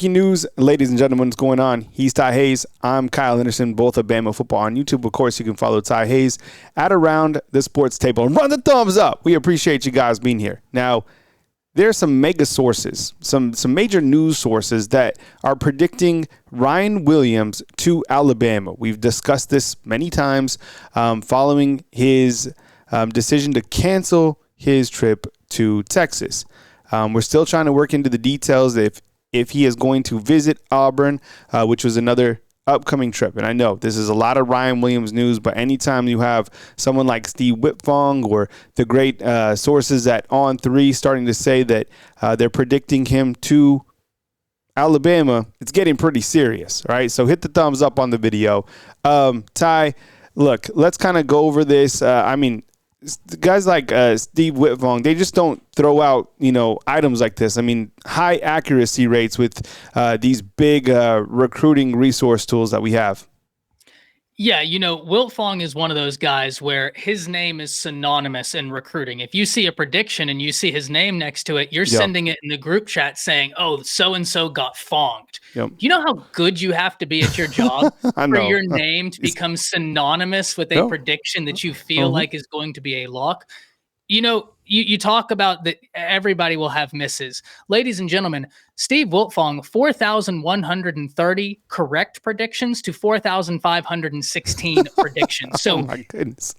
Breaking news, ladies and gentlemen, what's going on? He's Ty Hayes. I'm Kyle Henderson, both of Bama Football on YouTube. Of course, you can follow Ty Hayes at Around the Sports Table. And run the thumbs up. We appreciate you guys being here. Now, there are some mega sources, some major news sources that are predicting Ryan Williams to Alabama. We've discussed this many times following his decision to cancel his trip to Texas. We're still trying to work into the details if he is going to visit Auburn, which was another upcoming trip. And I know this is a lot of Ryan Williams news, but anytime you have someone like Steve Wiltfong or the great sources at On3 starting to say that they're predicting him to Alabama, it's getting pretty serious, right? So hit the thumbs up on the video. Ty, look, let's kind of go over this. Guys like Steve Wiltfong, they just don't throw out, items like this. I mean, high accuracy rates with these big recruiting resource tools that we have. Yeah, Wiltfong is one of those guys where his name is synonymous in recruiting. If you see a prediction and you see his name next to it, you're sending it in the group chat saying, oh, so-and-so got fonged. Yep. You know how good you have to be at your job for your name to become synonymous with a prediction that you feel like is going to be a lock? You talk about that everybody will have misses. Ladies and gentlemen, Steve Wiltfong, 4,130 correct predictions to 4,516 predictions. So, oh my goodness.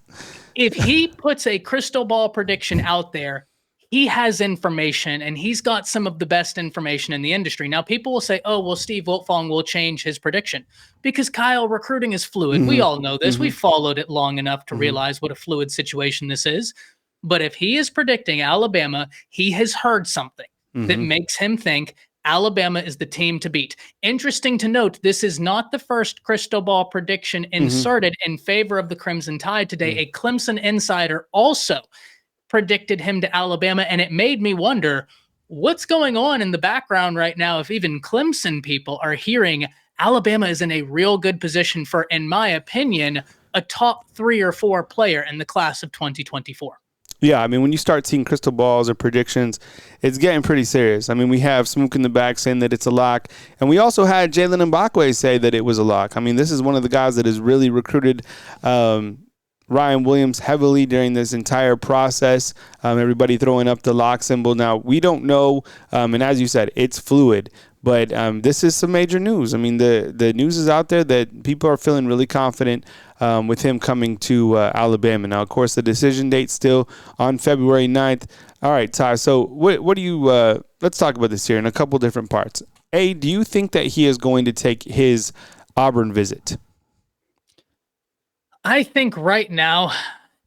If he puts a crystal ball prediction out there, he has information, and he's got some of the best information in the industry. Now, people will say, oh, well, Steve Wiltfong will change his prediction. Because, Kyle, recruiting is fluid. Mm-hmm. We all know this. Mm-hmm. We followed it long enough to realize what a fluid situation this is. But if he is predicting Alabama, he has heard something that makes him think Alabama is the team to beat. Interesting to note, this is not the first crystal ball prediction inserted in favor of the Crimson Tide today. A Clemson insider also predicted him to Alabama, and it made me wonder what's going on in the background right now if even Clemson people are hearing Alabama is in a real good position for, in my opinion, a top 3 or 4 player in the class of 2024. Yeah, I mean, when you start seeing crystal balls or predictions, it's getting pretty serious. I mean, we have Smook in the back saying that it's a lock, and we also had Jalen Mbakwe say that it was a lock. I mean, this is one of the guys that has really recruited Ryan Williams heavily during this entire process. Everybody throwing up the lock symbol. Now, we don't know, and as you said, it's fluid. But this is some major news. I mean, the news is out there that people are feeling really confident with him coming to Alabama. Now, of course, the decision date's still on February 9th. All right, Ty, so what do you let's talk about this here in a couple different parts. A, do you think that he is going to take his Auburn visit? I think right now,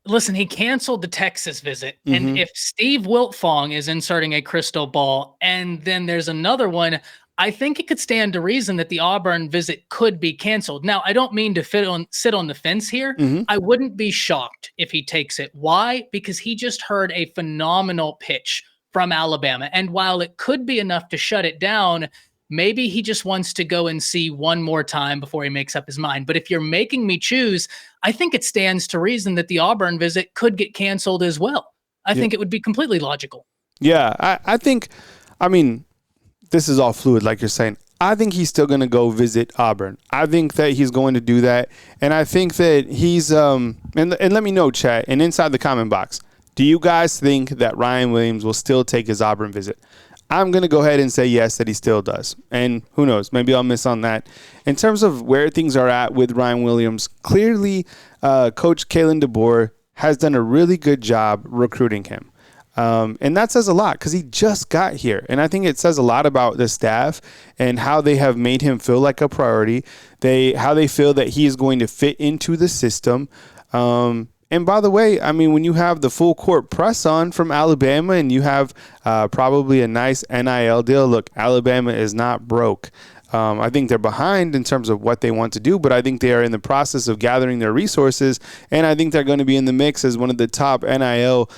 listen, he canceled the Texas visit. And if Steve Wiltfong is inserting a crystal ball and then there's another one, I think it could stand to reason that the Auburn visit could be canceled. Now, I don't mean to sit on the fence here. I wouldn't be shocked if he takes it. Why? Because he just heard a phenomenal pitch from Alabama. And while it could be enough to shut it down, maybe he just wants to go and see one more time before he makes up his mind. But if you're making me choose, I think it stands to reason that the Auburn visit could get canceled as well. I think it would be completely logical. Yeah, I think, this is all fluid, like you're saying. I think he's still going to go visit Auburn. I think that he's going to do that. And I think that he's, and let me know, chat, and inside the comment box, do you guys think that Ryan Williams will still take his Auburn visit? I'm going to go ahead and say yes, that he still does. And who knows, maybe I'll miss on that. In terms of where things are at with Ryan Williams, clearly Coach Kalen DeBoer has done a really good job recruiting him. And that says a lot because he just got here. And I think it says a lot about the staff and how they have made him feel like a priority. How they feel that he is going to fit into the system. And by the way, I mean, when you have the full court press on from Alabama and you have probably a nice NIL deal, look, Alabama is not broke. I think they're behind in terms of what they want to do, but I think they are in the process of gathering their resources, and I think they're going to be in the mix as one of the top NIL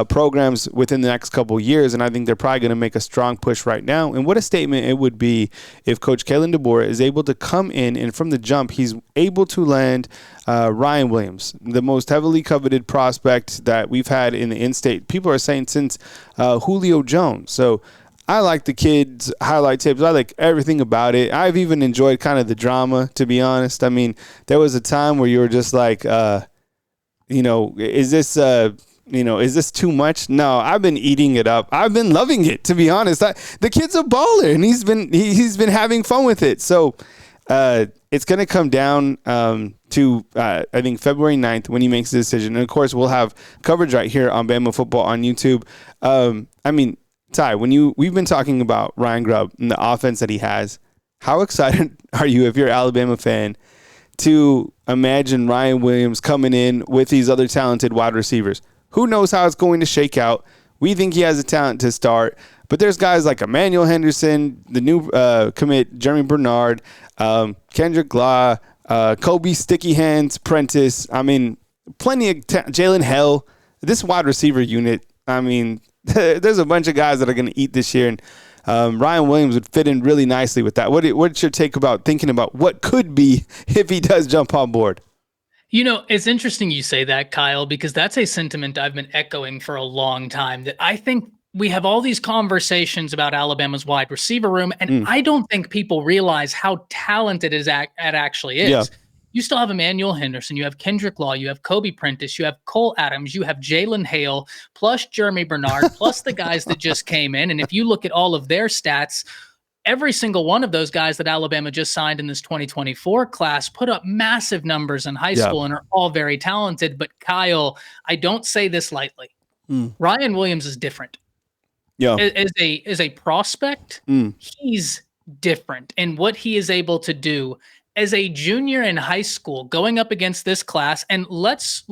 programs within the next couple of years, and I think they're probably going to make a strong push right now. And what a statement it would be if Coach Kalen DeBoer is able to come in and from the jump, he's able to land Ryan Williams, the most heavily coveted prospect that we've had in the in-state. People are saying since Julio Jones. So I like the kids' highlight tapes. I like everything about it. I've even enjoyed kind of the drama, to be honest. I mean, there was a time where you were just like, is this too much? No, I've been eating it up. I've been loving it, to be honest. The kid's a baller, and he's been having fun with it. So it's going to come down to, I think, February 9th when he makes the decision. And, of course, we'll have coverage right here on Bama Football on YouTube. Ty, we've been talking about Ryan Grubb and the offense that he has. How excited are you, if you're an Alabama fan, to imagine Ryan Williams coming in with these other talented wide receivers? Who knows how it's going to shake out? We think he has the talent to start, but there's guys like Emmanuel Henderson, the new commit Jeremy Bernard, Kendrick Law, Kobe Sticky Hands Prentice. I mean, plenty of Jalen Hell. This wide receiver unit, I mean, there's a bunch of guys that are going to eat this year, and Ryan Williams would fit in really nicely with that. What's your take about thinking about what could be if he does jump on board? It's interesting you say that, Kyle, because that's a sentiment I've been echoing for a long time, that I think we have all these conversations about Alabama's wide receiver room, and I don't think people realize how talented it actually is. Yeah. You still have Emmanuel Henderson, you have Kendrick Law, you have Kobe Prentice, you have Cole Adams, you have Jalen Hale, plus Jeremy Bernard, plus the guys that just came in. And if you look at all of their stats, every single one of those guys that Alabama just signed in this 2024 class put up massive numbers in high school and are all very talented. But Kyle, I don't say this lightly. Ryan Williams is different. Yeah. As a prospect, he's different. And what he is able to do as a junior in high school, going up against this class, and let's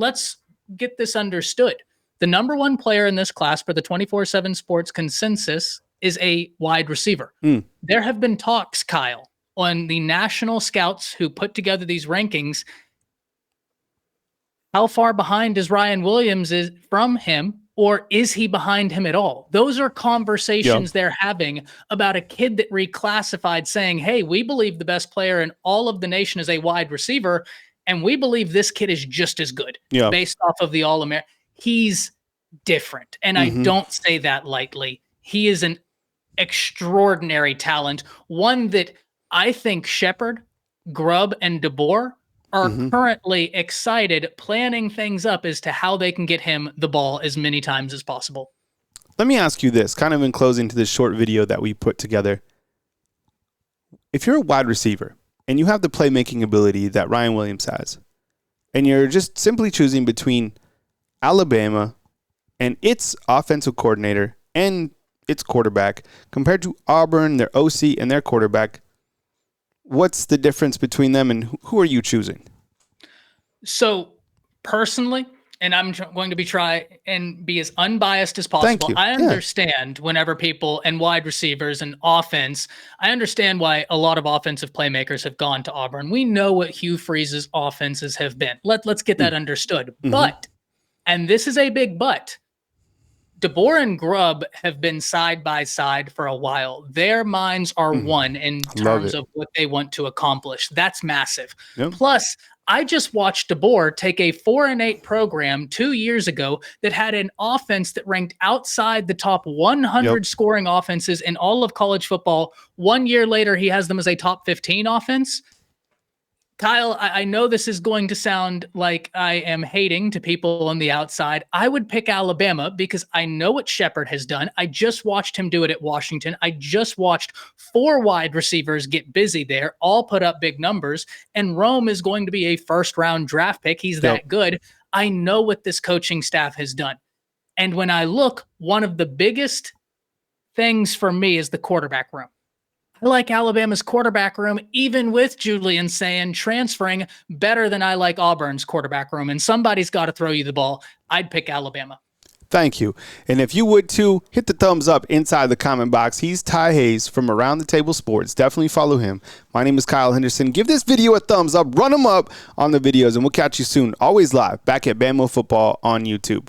get this understood. The number one player in this class for the 24/7 Sports consensus is a wide receiver. There have been talks, Kyle, on the national scouts who put together these rankings. How far behind is Ryan Williams is from him, or is he behind him at all? Those are conversations they're having about a kid that reclassified, saying, hey, we believe the best player in all of the nation is a wide receiver, and we believe this kid is just as good based off of the All-American. He's different, and I don't say that lightly. He is an extraordinary talent, one that I think Shepard, Grubb, and DeBoer are currently excited, planning things up as to how they can get him the ball as many times as possible. Let me ask you this, kind of in closing to this short video that we put together. If you're a wide receiver and you have the playmaking ability that Ryan Williams has, and you're just simply choosing between Alabama and its offensive coordinator and its quarterback compared to Auburn, their OC, and their quarterback, what's the difference between them, and who are you choosing? So personally, and I'm going to try and be as unbiased as possible. I understand whenever people and wide receivers and offense, I understand why a lot of offensive playmakers have gone to Auburn. We know what Hugh Freeze's offenses have been. Let's get that understood. But, and this is a big but, DeBoer and Grubb have been side by side for a while. Their minds are one in terms of what they want to accomplish. That's massive. Plus, I just watched DeBoer take a 4-8 program 2 years ago that had an offense that ranked outside the top 100 scoring offenses in all of college football. 1 year later, he has them as a top 15 offense. Kyle, I know this is going to sound like I am hating to people on the outside. I would pick Alabama because I know what Shepard has done. I just watched him do it at Washington. I just watched 4 wide receivers get busy there, all put up big numbers, and Rome is going to be a first-round draft pick. He's that good. I know what this coaching staff has done. And when I look, one of the biggest things for me is the quarterback room. I like Alabama's quarterback room, even with Julian Sayin transferring, better than I like Auburn's quarterback room. And somebody's got to throw you the ball. I'd pick Alabama. Thank you. And if you would too, hit the thumbs up inside the comment box. He's Ty Hayes from Around the Table Sports. Definitely follow him. My name is Kyle Henderson. Give this video a thumbs up. Run them up on the videos, and we'll catch you soon. Always live back at Bama Football on YouTube.